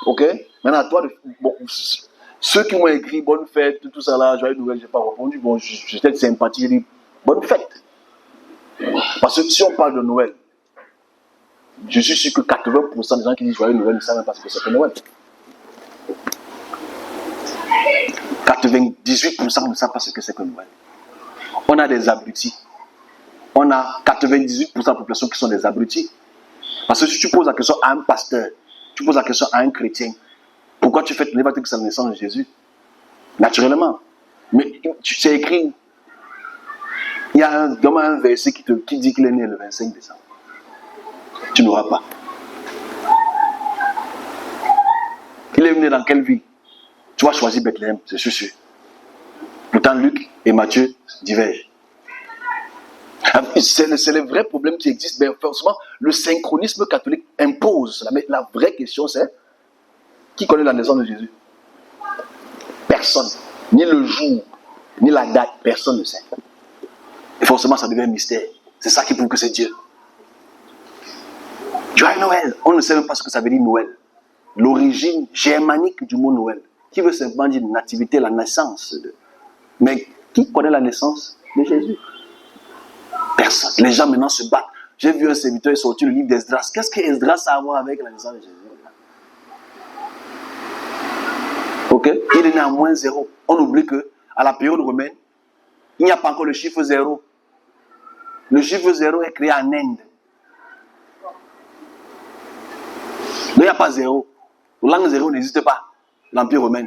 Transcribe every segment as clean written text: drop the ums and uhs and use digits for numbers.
Ok? Maintenant, à toi de... Bon, ceux qui m'ont écrit bonne fête, tout ça là, joyeux Noël, je n'ai pas répondu. Bon, j'étais de sympathie, j'ai dit bonne fête. Parce que si on parle de Noël, je suis sûr que 80% des gens qui disent joyeux Noël ne savent même pas ce que c'est que Noël. 98% ne savent pas ce que c'est que Noël. On a des abrutis. On a 98% de la population qui sont des abrutis. Parce que si tu poses la question à un pasteur, tu poses la question à un chrétien, pourquoi tu fais ton évangile que c'est la naissance de Jésus? Naturellement. Mais c'est écrit. Il y a un verset qui dit qu'il est né le 25 décembre. Tu n'auras pas. Il est né dans quelle ville? Tu vas choisir Bethléem, c'est sûr. Pourtant, Luc et Matthieu divergent. C'est le vrai problème qui existe. Mais forcément, le synchronisme catholique impose. Mais la vraie question, c'est qui connaît la naissance de Jésus? Personne. Ni le jour, ni la date, personne ne sait. Et forcément, ça devient un mystère. C'est ça qui prouve que c'est Dieu. Joyeux Noël. On ne sait même pas ce que ça veut dire Noël. L'origine germanique du mot Noël, qui veut simplement dire nativité, la naissance. Mais qui connaît la naissance de Jésus? Personne. Les gens maintenant se battent. J'ai vu un serviteur sortir le livre d'Esdras. Qu'est-ce que Esdras a à voir avec la naissance de Jésus? Ok? Il est né à -0. On oublie que à la période romaine, il n'y a pas encore le chiffre 0. Le chiffre 0 est créé en Inde. Il n'y a pas 0. Le langue 0 n'existe pas. L'Empire romain.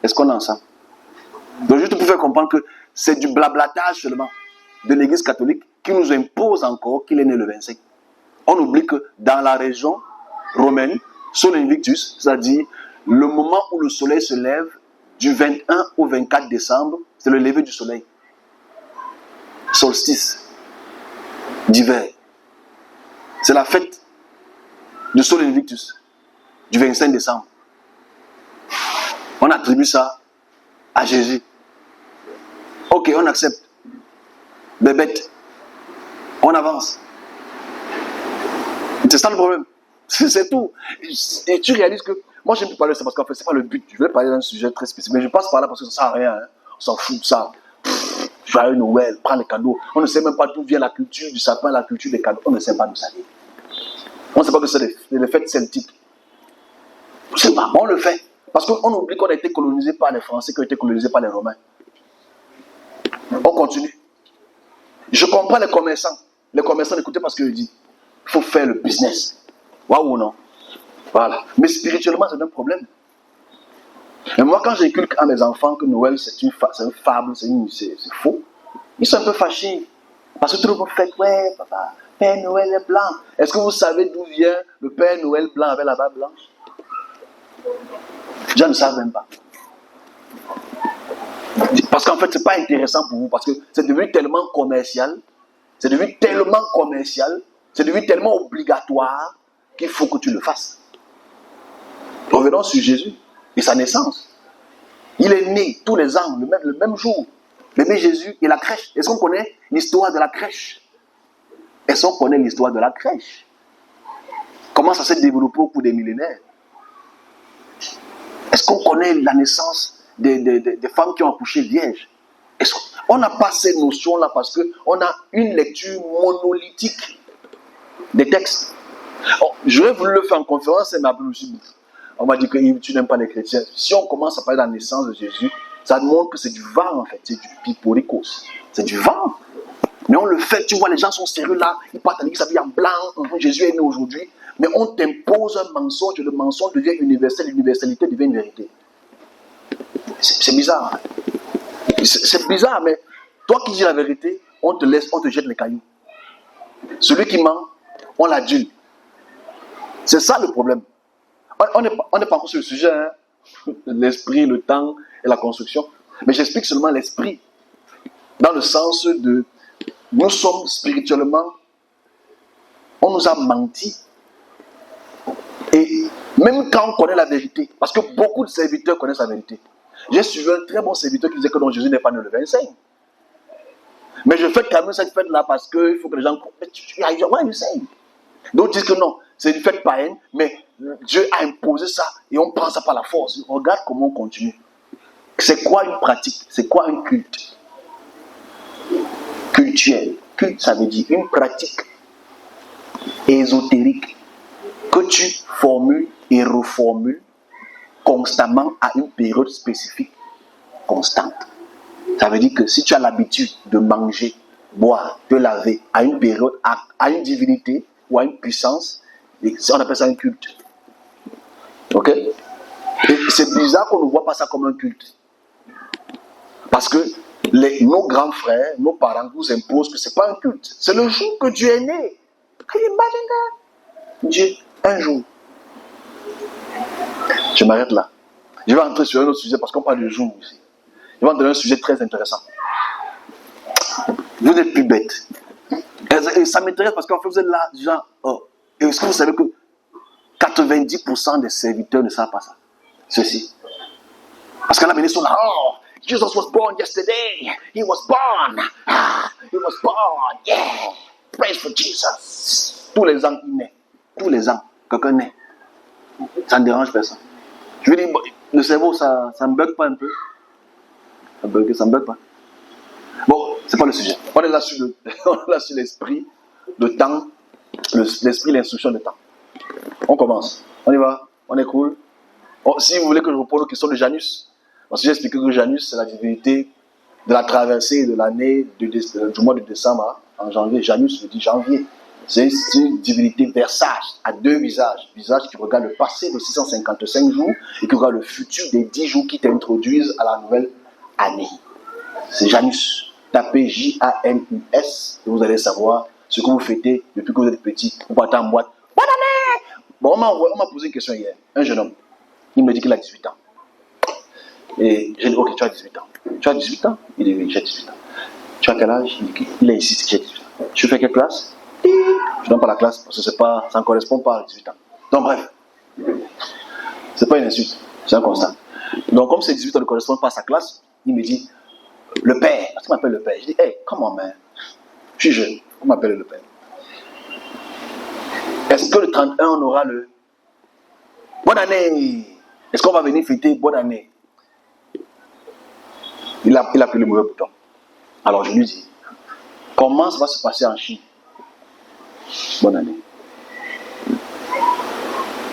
Est-ce qu'on est ensemble? Donc juste pour faire comprendre que c'est du blablatage seulement de l'Église catholique qui nous impose encore qu'il est né le 25. On oublie que dans la région romaine, Sol Invictus, c'est-à-dire le moment où le soleil se lève, du 21 au 24 décembre, c'est le lever du soleil. Solstice d'hiver. C'est la fête de Sol Invictus, du 25 décembre. On attribue ça à Jésus. Ok, on accepte. Bébête. On avance. C'est ça le problème. C'est tout. Et tu réalises que... Moi, je ne peux pas parler de ça parce qu'en fait, ce n'est pas le but. Je voulais parler d'un sujet très spécifique. Mais je passe par là parce que ça ne sert à rien. Hein. On s'en fout de ça. Joyeux Noël, prends les cadeaux. On ne sait même pas d'où vient la culture du sapin, la culture des cadeaux. On ne sait pas d'où ça vient. On ne sait pas que c'est les fêtes celtiques. On ne sait pas. On le fait. Parce qu'on oublie qu'on a été colonisé par les Français, qu'on a été colonisé par les Romains. On continue. Je comprends les commerçants. Les commerçants, écoutez pas ce que je dis. Il faut faire le business. Waouh ou non? Voilà. Mais spirituellement, c'est un problème. Et moi, quand j'inculque à mes enfants que Noël, c'est une fable, c'est faux, ils sont un peu fâchés. Parce que tout le monde fait, ouais, papa, Père Noël est blanc. Est-ce que vous savez d'où vient le Père Noël blanc avec la barbe blanche? Les gens ne savent même pas. Parce qu'en fait, ce n'est pas intéressant pour vous, parce que c'est devenu tellement commercial, c'est devenu tellement obligatoire qu'il faut que tu le fasses. Revenons sur Jésus et sa naissance. Il est né tous les ans, le même jour. Bébé Jésus et la crèche. Est-ce qu'on connaît l'histoire de la crèche? Est-ce qu'on connaît l'histoire de la crèche? Comment ça s'est développé au cours des millénaires? Est-ce qu'on connaît la naissance des femmes qui ont accouché vierges? On n'a pas ces notions-là parce qu'on a une lecture monolithique des textes. J'aurais voulu le faire en conférence, mais on m'a dit que tu n'aimes pas les chrétiens. Si on commence à parler de la naissance de Jésus, ça montre que c'est du vent en fait, c'est du piporicos. C'est du vent. Mais on le fait, tu vois, les gens sont sérieux là, ils partent à l'église, ça vient en blanc, Jésus est né aujourd'hui. Mais on t'impose un mensonge, et le mensonge devient universel, l'universalité devient une vérité. C'est bizarre. C'est bizarre, mais toi qui dis la vérité, on te laisse, on te jette les cailloux. Celui qui ment, on l'adule. C'est ça le problème. On n'est pas encore sur le sujet, hein? L'esprit, le temps et la construction. Mais j'explique seulement l'esprit. Dans le sens de, nous sommes spirituellement, on nous a menti. Et même quand on connaît la vérité, parce que beaucoup de serviteurs connaissent la vérité. J'ai suivi un très bon serviteur qui disait que non, Jésus n'est pas né le 25. Mais je fais quand même cette fête-là parce qu'il faut que les gens... Ouais, je sais. D'autres disent que non, c'est une fête païenne, mais Dieu a imposé ça et on prend ça par la force. Regarde comment on continue. C'est quoi une pratique? C'est quoi un culte? Cultuel. Culte, ça veut dire une pratique ésotérique que tu formules et reformules constamment à une période spécifique constante. Ça veut dire que si tu as l'habitude de manger, boire, te laver à une période, à une divinité ou à une puissance, on appelle ça un culte. Ok? Et c'est bizarre qu'on ne voit pas ça comme un culte. Parce que nos grands frères, nos parents nous imposent que ce n'est pas un culte. C'est le jour que Dieu est né. Dieu, un jour. Je m'arrête là. Je vais entrer sur un autre sujet parce qu'on parle de jour ici. Je vais en donner un sujet très intéressant. Vous n'êtes plus bêtes. Et ça m'intéresse parce qu'en fait, vous êtes là, genre, oh. Et est-ce que vous savez que 90% des serviteurs ne savent pas ça? Ceci. Parce que là, ils sont là, oh, Jesus was born yesterday. He was born. He was born. Yeah. Praise for Jesus. Tous les ans, il naît. Tous les ans, quelqu'un naît. Ça ne dérange personne. Je veux dire, le cerveau, ça ne bug pas un peu? Ça ne bug pas. Bon, c'est pas le sujet. On est là sur l'esprit, le temps, l'esprit, l'instruction de temps. On commence. On y va. On est cool. Bon, si vous voulez que je vous pose la question de Janus, parce que j'ai expliqué que Janus, c'est la divinité de la traversée de l'année du mois de décembre en janvier. Janus veut dire janvier. C'est une divinité versage, à deux visages. Visage qui regarde le passé de 655 jours et qui regarde le futur des 10 jours qui t'introduisent à la nouvelle année. C'est Janus. Tapez Janus et vous allez savoir ce que vous fêtez depuis que vous êtes petit. Vous partez en boîte. Bonne année! Bon, on m'a posé une question hier. Un jeune homme. Il me dit qu'il a 18 ans. Et j'ai dit, ok, tu as 18 ans. Tu as 18 ans? Il dit, oui, j'ai 18 ans. Tu as quel âge? Il est ici, j'ai 18 ans. Tu fais quelle classe? Je ne donne pas la classe parce que ça ne correspond pas à 18 ans. Donc bref, c'est pas une insulte, c'est un constat. Donc comme ces 18 ans ne correspondent pas à sa classe, il me dit, le père, parce qu'il m'appelle le père. Je dis, hey, comment man? Je suis jeune, on m'appelle le père. Est-ce que le 31 on aura le bonne année? Est-ce qu'on va venir fêter bonne année? Il a pris le mauvais bouton. Alors je lui dis, comment ça va se passer en Chine? Bonne année.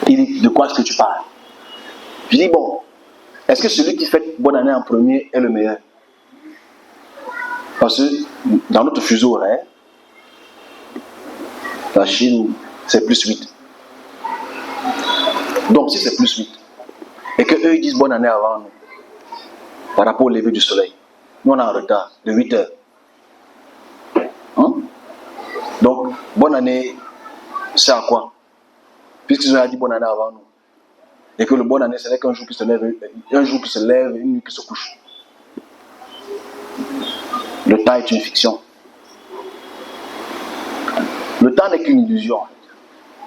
Il dit, de quoi est-ce que tu parles? Je dis, bon, est-ce que celui qui fait bonne année en premier est le meilleur? Parce que dans notre fuseau horaire, la Chine, c'est plus 8. Donc si c'est plus 8, et qu'eux ils disent bonne année avant nous, par rapport au lever du soleil, nous on est en retard de 8 heures. Hein? Donc, bonne année, c'est à quoi? Puisqu'ils ont dit bonne année avant nous. Et que le bonne année, ce n'est qu'un jour qui se lève, et une nuit qui se couche. Le temps est une fiction. Le temps n'est qu'une illusion.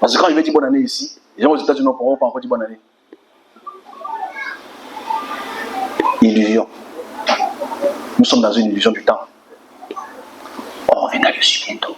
Parce que quand je vais dire bonne année ici, les gens aux États-Unis ne pourront pas encore dire bonne année. Illusion. Nous sommes dans une illusion du temps. Oh, on vient dessus bientôt.